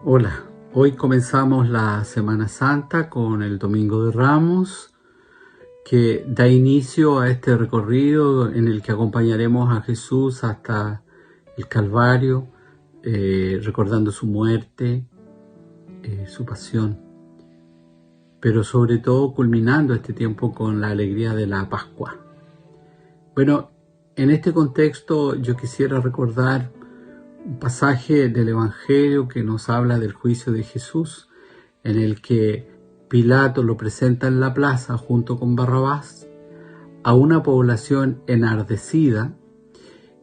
Hola, hoy comenzamos la Semana Santa con el Domingo de Ramos, que da inicio a este recorrido en el que acompañaremos a Jesús hasta el Calvario, recordando su muerte, su pasión, pero sobre todo culminando este tiempo con la alegría de la Pascua. Bueno, en este contexto yo quisiera recordar un pasaje del Evangelio que nos habla del juicio de Jesús, en el que Pilato lo presenta en la plaza junto con Barrabás a una población enardecida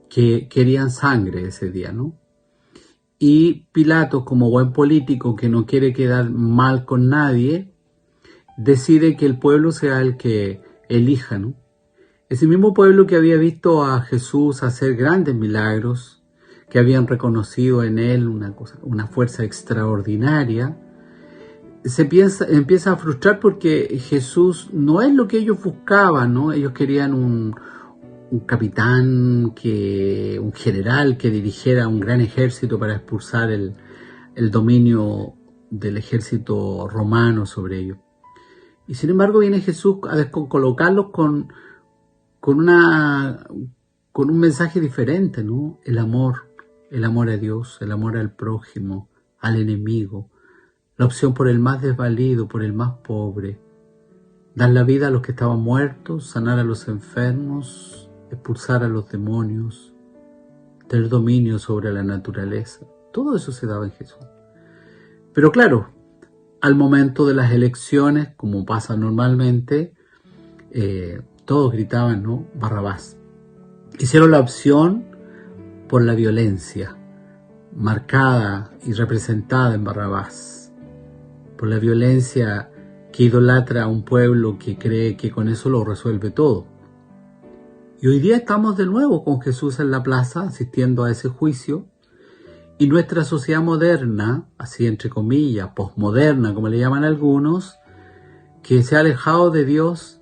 que querían sangre ese día, ¿no? Y Pilato, como buen político que no quiere quedar mal con nadie, decide que el pueblo sea el que elija, ¿no? Ese mismo pueblo que había visto a Jesús hacer grandes milagros, que habían reconocido en él una fuerza extraordinaria, se empieza a frustrar porque Jesús no es lo que ellos buscaban, ¿no? Ellos querían un capitán, un general que dirigiera un gran ejército para expulsar el dominio del ejército romano sobre ellos. Y sin embargo viene Jesús a descolocarlos con un mensaje diferente, ¿no? El amor a Dios, el amor al prójimo, al enemigo, la opción por el más desvalido, por el más pobre, dar la vida a los que estaban muertos, sanar a los enfermos, expulsar a los demonios, tener dominio sobre la naturaleza. Todo eso se daba en Jesús. Pero claro, al momento de las elecciones, como pasa normalmente, todos gritaban, ¿no? Barrabás. Hicieron la opción por la violencia, marcada y representada en Barrabás, por la violencia que idolatra a un pueblo que cree que con eso lo resuelve todo. Y hoy día estamos de nuevo con Jesús en la plaza, asistiendo a ese juicio, y nuestra sociedad moderna, así entre comillas, posmoderna, como le llaman algunos, que se ha alejado de Dios,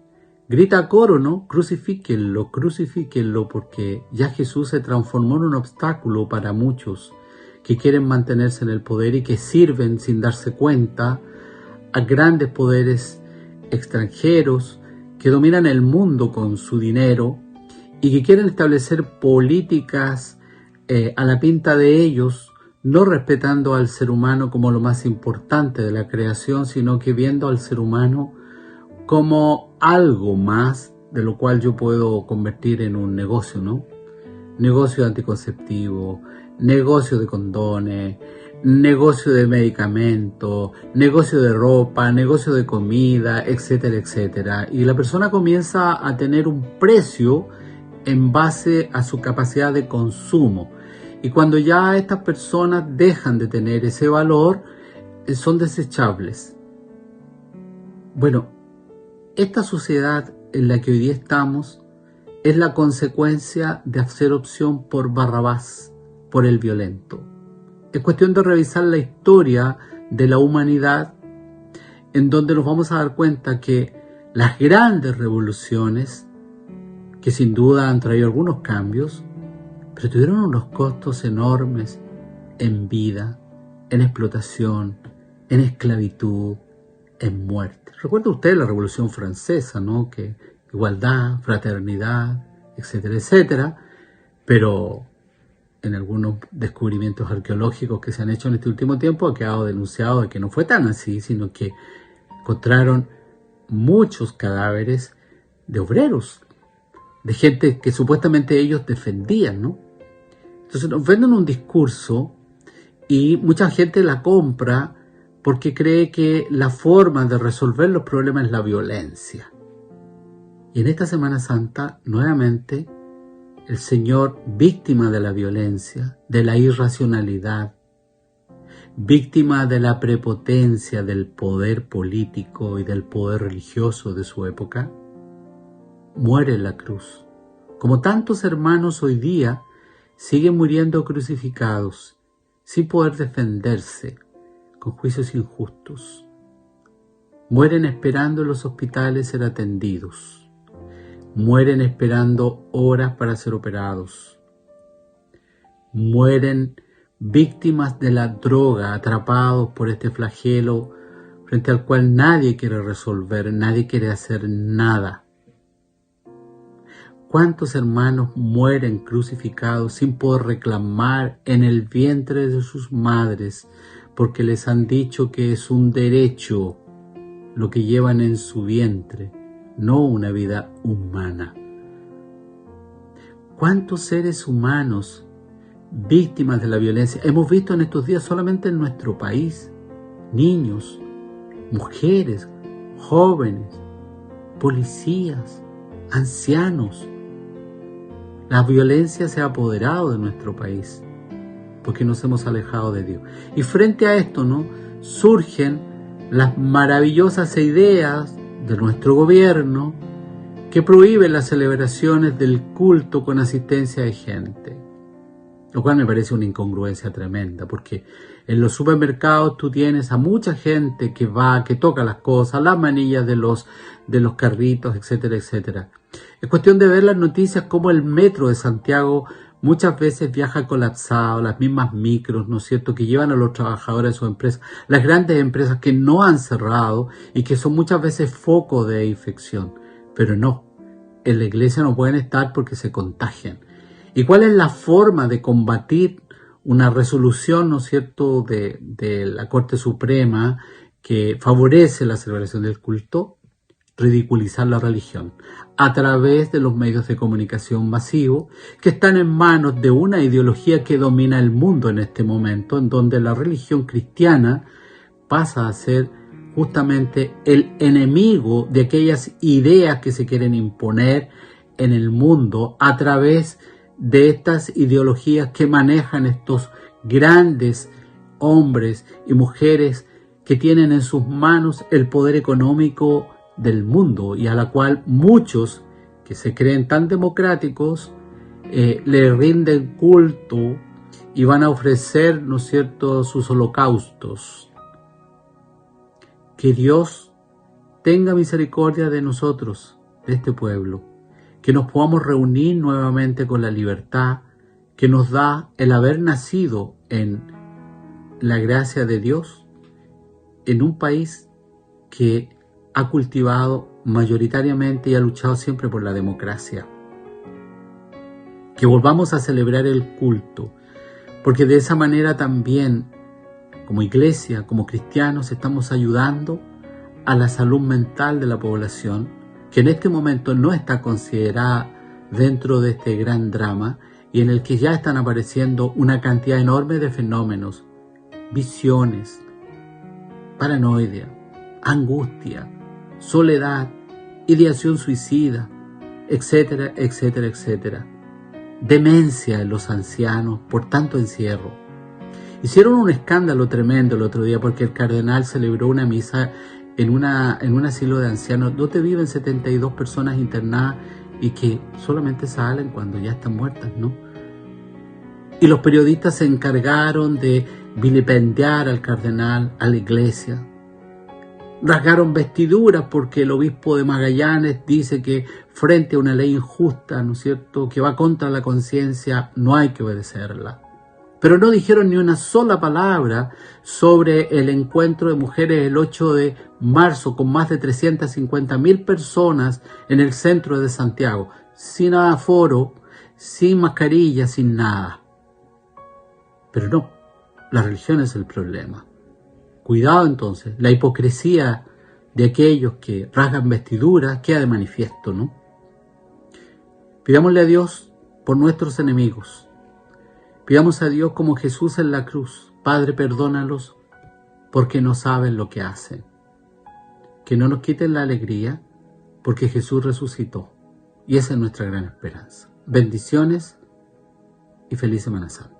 grita a coro, ¿no? Crucifíquenlo, crucifíquenlo, porque ya Jesús se transformó en un obstáculo para muchos que quieren mantenerse en el poder y que sirven sin darse cuenta a grandes poderes extranjeros que dominan el mundo con su dinero y que quieren establecer políticas a la pinta de ellos, no respetando al ser humano como lo más importante de la creación, sino que viendo al ser humano como algo más de lo cual yo puedo convertir en un negocio, ¿no? Negocio de anticonceptivo, negocio de condones, negocio de medicamentos, negocio de ropa, negocio de comida, etcétera, etcétera. Y la persona comienza a tener un precio en base a su capacidad de consumo. Y cuando ya estas personas dejan de tener ese valor, son desechables. Bueno, esta sociedad en la que hoy día estamos es la consecuencia de hacer opción por Barrabás, por el violento. Es cuestión de revisar la historia de la humanidad, en donde nos vamos a dar cuenta que las grandes revoluciones, que sin duda han traído algunos cambios, pero tuvieron unos costos enormes en vida, en explotación, en esclavitud, en muerte. Recuerda usted la Revolución Francesa, ¿no? Que igualdad, fraternidad, etcétera, etcétera, pero en algunos descubrimientos arqueológicos que se han hecho en este último tiempo ha quedado denunciado de que no fue tan así, sino que encontraron muchos cadáveres de obreros, de gente que supuestamente ellos defendían, ¿no? Entonces nos venden un discurso y mucha gente la compra porque cree que la forma de resolver los problemas es la violencia. Y en esta Semana Santa, nuevamente, el Señor, víctima de la violencia, de la irracionalidad, víctima de la prepotencia del poder político y del poder religioso de su época, muere en la cruz. Como tantos hermanos hoy día siguen muriendo crucificados, sin poder defenderse, con juicios injustos. Mueren esperando en los hospitales ser atendidos. Mueren esperando horas para ser operados. Mueren víctimas de la droga, atrapados por este flagelo frente al cual nadie quiere resolver, nadie quiere hacer nada. ¿Cuántos hermanos mueren crucificados sin poder reclamar en el vientre de sus madres porque les han dicho que es un derecho lo que llevan en su vientre, no una vida humana? ¿Cuántos seres humanos víctimas de la violencia hemos visto en estos días solamente en nuestro país? Niños, mujeres, jóvenes, policías, ancianos. La violencia se ha apoderado de nuestro país porque nos hemos alejado de Dios. Y frente a esto, surgen las maravillosas ideas de nuestro gobierno que prohíben las celebraciones del culto con asistencia de gente. Lo cual me parece una incongruencia tremenda, porque en los supermercados tú tienes a mucha gente que va, que toca las cosas, las manillas de los carritos, etcétera, etcétera. Es cuestión de ver las noticias como el metro de Santiago muchas veces viaja colapsado, las mismas micros, ¿no es cierto?, que llevan a los trabajadores de sus empresas, las grandes empresas que no han cerrado y que son muchas veces foco de infección. Pero no, en la iglesia no pueden estar porque se contagian. ¿Y cuál es la forma de combatir una resolución, ¿no es cierto?, de la Corte Suprema que favorece la celebración del culto? Ridiculizar la religión a través de los medios de comunicación masivos que están en manos de una ideología que domina el mundo en este momento, en donde la religión cristiana pasa a ser justamente el enemigo de aquellas ideas que se quieren imponer en el mundo a través de estas ideologías que manejan estos grandes hombres y mujeres que tienen en sus manos el poder económico del mundo y a la cual muchos que se creen tan democráticos le rinden culto y van a ofrecer, ¿no es cierto?, sus holocaustos. Que Dios tenga misericordia de nosotros, de este pueblo, que nos podamos reunir nuevamente con la libertad que nos da el haber nacido en la gracia de Dios, en un país que ha cultivado mayoritariamente y ha luchado siempre por la democracia. Que volvamos a celebrar el culto, porque de esa manera también, como iglesia, como cristianos, estamos ayudando a la salud mental de la población, que en este momento no está considerada dentro de este gran drama y en el que ya están apareciendo una cantidad enorme de fenómenos, visiones, paranoia, angustia, soledad, ideación suicida, etcétera, etcétera, etcétera. Demencia en los ancianos por tanto encierro. Hicieron un escándalo tremendo el otro día porque el cardenal celebró una misa en un asilo de ancianos donde viven 72 personas internadas y que solamente salen cuando ya están muertas, ¿no? Y los periodistas se encargaron de vilipendiar al cardenal, a la iglesia. Rasgaron vestiduras porque el obispo de Magallanes dice que frente a una ley injusta, ¿no es cierto?, que va contra la conciencia, no hay que obedecerla. Pero no dijeron ni una sola palabra sobre el encuentro de mujeres el 8 de marzo con más de 350.000 personas en el centro de Santiago, sin aforo, sin mascarilla, sin nada. Pero no, la religión es el problema. Cuidado entonces, la hipocresía de aquellos que rasgan vestiduras queda de manifiesto, ¿no? Pidámosle a Dios por nuestros enemigos. Pidamos a Dios como Jesús en la cruz. Padre, perdónalos porque no saben lo que hacen. Que no nos quiten la alegría porque Jesús resucitó. Y esa es nuestra gran esperanza. Bendiciones y feliz Semana Santa.